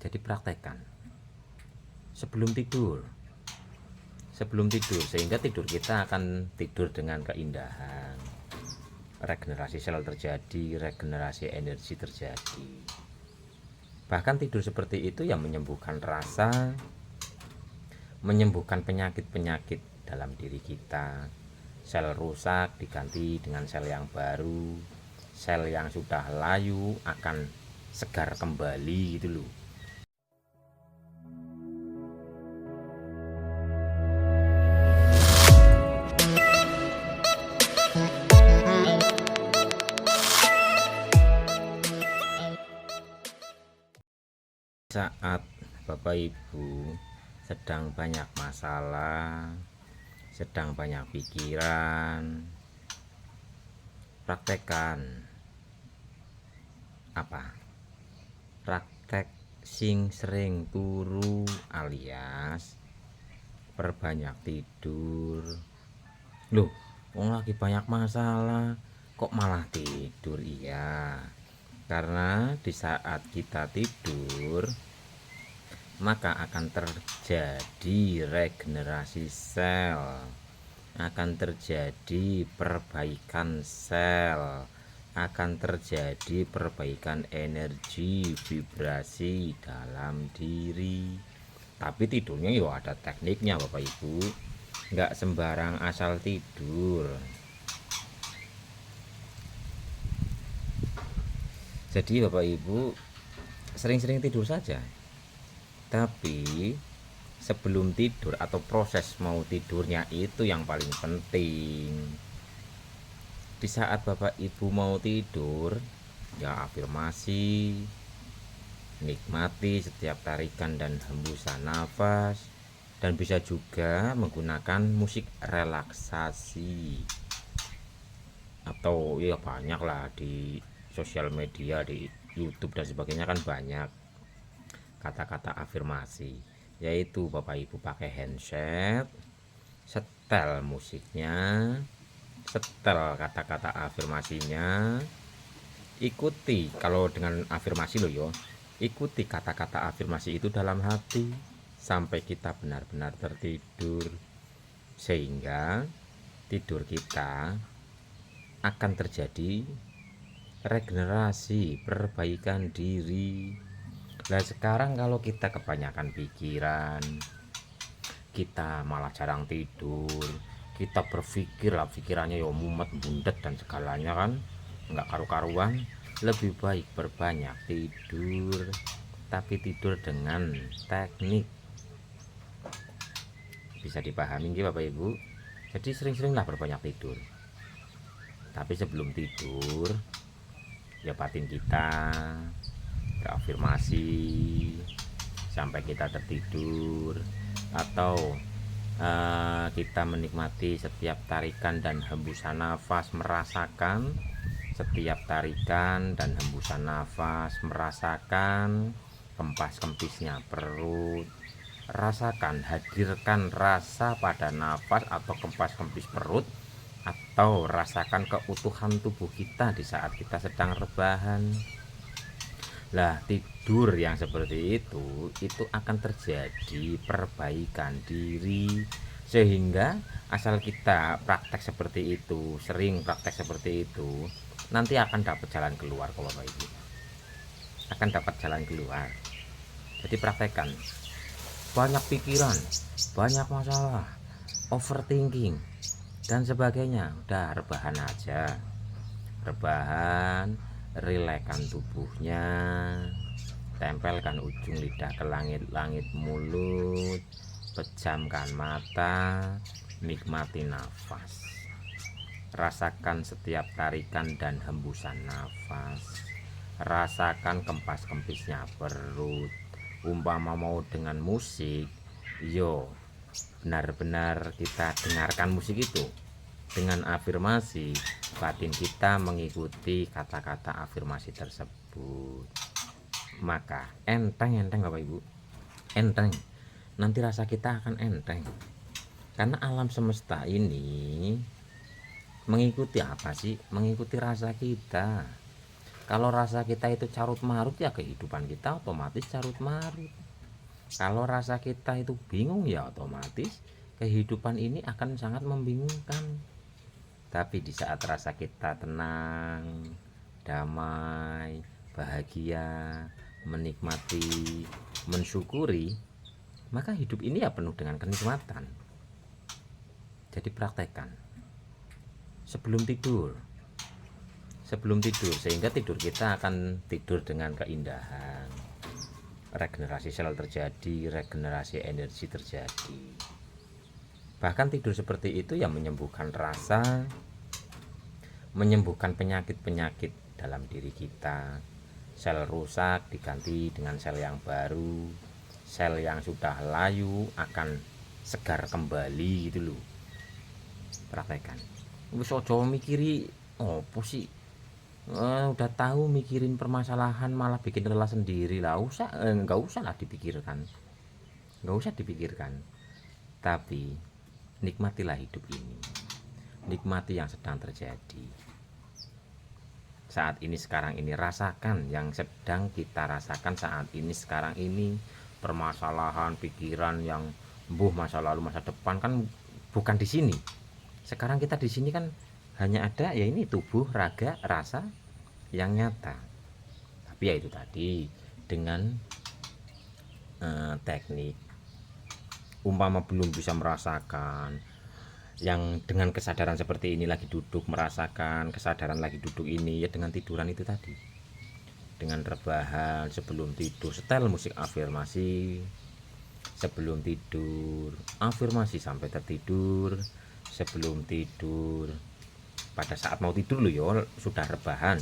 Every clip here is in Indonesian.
Jadi praktekkan sebelum tidur. Sebelum tidur, sehingga tidur kita akan tidur dengan keindahan. Regenerasi sel terjadi, regenerasi energi terjadi. Bahkan tidur seperti itu yang menyembuhkan rasa, menyembuhkan penyakit-penyakit dalam diri kita. Sel rusak diganti dengan sel yang baru. Sel yang sudah layu akan segar kembali gitu loh. Saat Bapak Ibu sedang banyak masalah, sedang banyak pikiran, praktekkan apa? Praktek sing sering turu alias perbanyak tidur. Loh, wong lagi banyak masalah kok malah tidur? Iya, karena di saat kita tidur maka akan terjadi regenerasi sel, akan terjadi perbaikan sel, akan terjadi perbaikan energi vibrasi dalam diri. Tapi tidurnya yo ada tekniknya Bapak Ibu, nggak sembarang asal tidur. Jadi Bapak Ibu sering-sering tidur saja, tapi sebelum tidur atau proses mau tidurnya itu yang paling penting. Di saat Bapak Ibu mau tidur, ya afirmasi, nikmati setiap tarikan dan hembusan nafas, dan bisa juga menggunakan musik relaksasi. Atau ya banyak lah di sosial media, di YouTube dan sebagainya kan banyak kata-kata afirmasi, yaitu Bapak Ibu pakai handset, setel musiknya, setel kata-kata afirmasinya, ikuti. Kalau dengan afirmasi loh yo, ikuti kata-kata afirmasi itu dalam hati sampai kita benar-benar tertidur, sehingga tidur kita akan terjadi regenerasi, perbaikan diri. Nah sekarang kalau kita kebanyakan pikiran, kita malah jarang tidur, kita berpikir lah pikirannya ya mumet, bundet dan segalanya kan nggak karu-karuan. Lebih baik berbanyak tidur, tapi tidur dengan teknik. Bisa dipahami nggih Bapak Ibu? Jadi sering-seringlah berbanyak tidur. Tapi sebelum tidur ya batin kita berafirmasi sampai kita tertidur, atau kita menikmati setiap tarikan dan hembusan nafas, merasakan setiap tarikan dan hembusan nafas, merasakan kempas-kempisnya perut, rasakan, hadirkan rasa pada nafas atau kempas-kempis perut, atau rasakan keutuhan tubuh kita di saat kita sedang rebahan. Lah tidur yang seperti itu akan terjadi perbaikan diri, sehingga asal kita praktek seperti itu, sering praktek seperti itu, nanti akan dapat jalan keluar kok Bapak Ibu, akan dapat jalan keluar. Jadi praktekkan. Banyak pikiran, banyak masalah, overthinking dan sebagainya, udah rebahan aja, rebahan, rilekkan tubuhnya, tempelkan ujung lidah ke langit-langit mulut, pejamkan mata, nikmati nafas, rasakan setiap tarikan dan hembusan nafas, rasakan kempas-kempisnya perut. Umpama mau dengan musik, yo benar-benar kita dengarkan musik itu dengan afirmasi, batin kita mengikuti kata-kata afirmasi tersebut, maka enteng Bapak Ibu, enteng. Nanti rasa kita akan enteng, karena alam semesta ini mengikuti apa sih? Mengikuti rasa kita. Kalau rasa kita itu carut marut, ya kehidupan kita otomatis carut marut. Kalau rasa kita itu bingung, ya otomatis kehidupan ini akan sangat membingungkan. Tapi di saat rasa kita tenang, damai, bahagia, menikmati, mensyukuri, maka hidup ini ya penuh dengan kenikmatan. Jadi praktekkan sebelum tidur, sehingga tidur kita akan tidur dengan keindahan, regenerasi sel terjadi, regenerasi energi terjadi. Bahkan tidur seperti itu yang menyembuhkan rasa, menyembuhkan penyakit-penyakit dalam diri kita. Sel rusak diganti dengan sel yang baru, sel yang sudah layu akan segar kembali gitu loh. Praktekan. Wis aja mikiri opo sih, udah tahu mikirin permasalahan malah bikin lelah sendiri lah. Nggak usah lah dipikirkan, nggak usah dipikirkan. Tapi nikmatilah hidup ini, nikmati yang sedang terjadi saat ini, sekarang ini. Rasakan yang sedang kita rasakan saat ini, sekarang ini. Permasalahan pikiran yang masa lalu masa depan kan bukan di sini. Sekarang kita di sini kan hanya ada ya ini tubuh, raga, rasa yang nyata. Tapi ya itu tadi, dengan teknik, umpama belum bisa merasakan, yang dengan kesadaran seperti ini lagi duduk merasakan kesadaran lagi duduk ini, ya dengan tiduran itu tadi, dengan rebahan sebelum tidur, setel musik afirmasi sebelum tidur, afirmasi sampai tertidur. Sebelum tidur, pada saat mau tidur loh ya, sudah rebahan,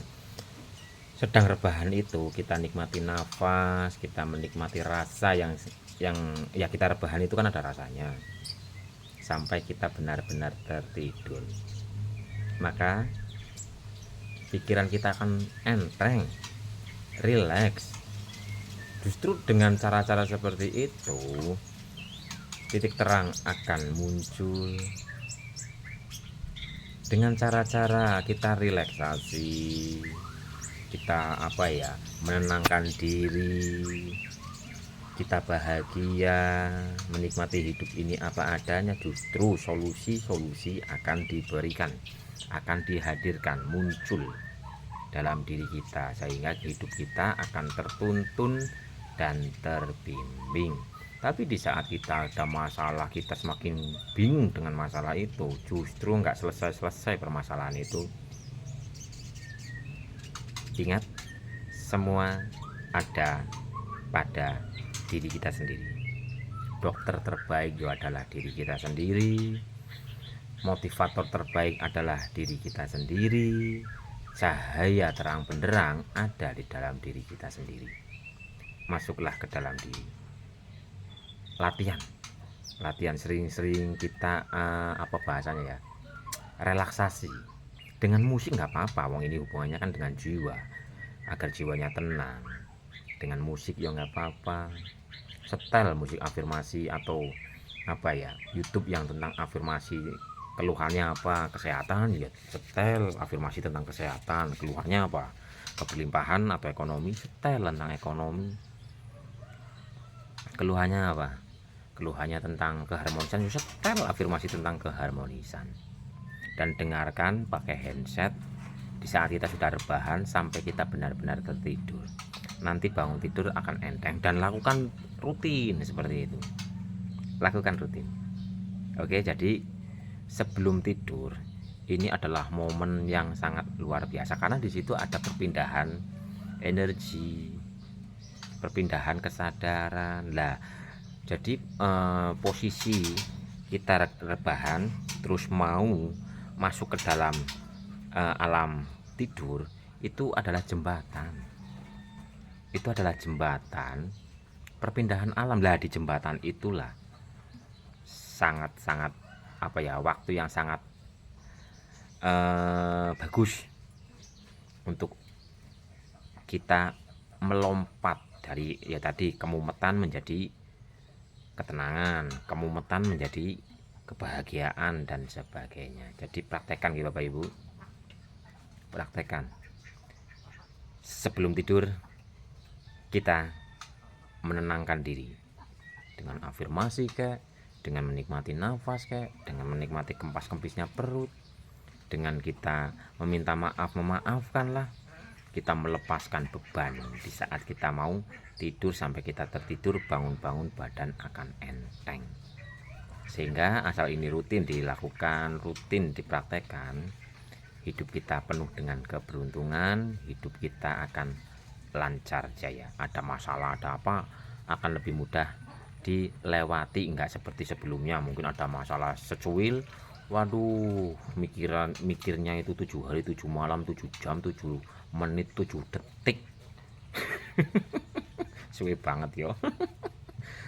sedang rebahan itu kita nikmati nafas, kita menikmati rasa yang ya kita rebahan itu kan ada rasanya, sampai kita benar-benar tertidur. Maka pikiran kita akan enteng, rileks. Justru dengan cara-cara seperti itu, titik terang akan muncul. Dengan cara-cara kita relaksasi, kita menenangkan diri, kita bahagia, menikmati hidup ini apa adanya, justru solusi-solusi akan diberikan, akan dihadirkan, muncul dalam diri kita, sehingga hidup kita akan tertuntun dan terbimbing. Tapi di saat kita ada masalah, kita semakin bingung dengan masalah itu, justru nggak selesai-selesai permasalahan itu. Ingat, semua ada pada diri kita sendiri. Dokter terbaik itu adalah diri kita sendiri, motivator terbaik adalah diri kita sendiri, cahaya terang benderang ada di dalam diri kita sendiri. Masuklah ke dalam diri, latihan sering-sering kita bahasanya ya, relaksasi dengan musik. Nggak apa-apa, wong ini hubungannya kan dengan jiwa, agar jiwanya tenang. Dengan musik ya nggak apa-apa, setel musik afirmasi atau YouTube yang tentang afirmasi. Keluhannya apa, kesehatan, ya setel afirmasi tentang kesehatan. Keluhannya apa, keberlimpahan atau ekonomi, setel tentang ekonomi. Keluhannya apa, keluhannya tentang keharmonisan, setel afirmasi tentang keharmonisan. Dan dengarkan pakai headset di saat kita sudah rebahan sampai kita benar-benar tertidur. Nanti bangun tidur akan enteng, dan lakukan rutin seperti itu. Lakukan rutin. Oke, jadi sebelum tidur ini adalah momen yang sangat luar biasa, karena di situ ada perpindahan energi, perpindahan kesadaran lah. Jadi posisi kita rebahan terus mau masuk ke dalam alam tidur, itu adalah jembatan. Itu adalah jembatan perpindahan alam lah. Di jembatan itulah sangat-sangat waktu yang sangat bagus untuk kita melompat dari kemumetan menjadi ketenangan, kemumetan menjadi kebahagiaan dan sebagainya. Jadi praktekkan gitu Bapak Ibu, praktekkan. Sebelum tidur kita menenangkan diri dengan afirmasi kayak, dengan menikmati nafas kayak, dengan menikmati kempas-kempisnya perut, dengan kita meminta maaf, memaafkanlah, kita melepaskan beban di saat kita mau tidur. Sampai kita tertidur, bangun-bangun badan akan enteng. Sehingga asal ini rutin dilakukan, rutin dipraktekkan, hidup kita penuh dengan keberuntungan, hidup kita akan lancar jaya. Ada masalah, ada apa, akan lebih mudah dilewati, enggak seperti sebelumnya. Mungkin ada masalah secuil, waduh, mikirnya itu 7 hari 7 malam 7 jam 7 menit 7 detik suwe banget yo.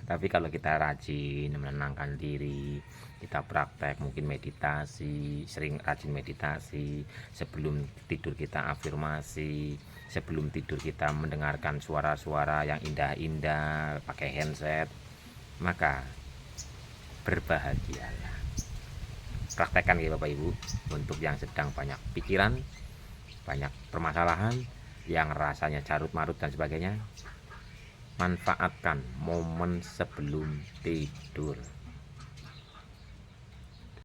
Tapi kalau kita rajin menenangkan diri, kita praktek mungkin meditasi, sering rajin meditasi, sebelum tidur kita afirmasi, sebelum tidur kita mendengarkan suara-suara yang indah-indah pakai handset, maka berbahagialah. Praktekkan ya Bapak Ibu. Untuk yang sedang banyak pikiran, banyak permasalahan, yang rasanya carut marut dan sebagainya, manfaatkan momen sebelum tidur.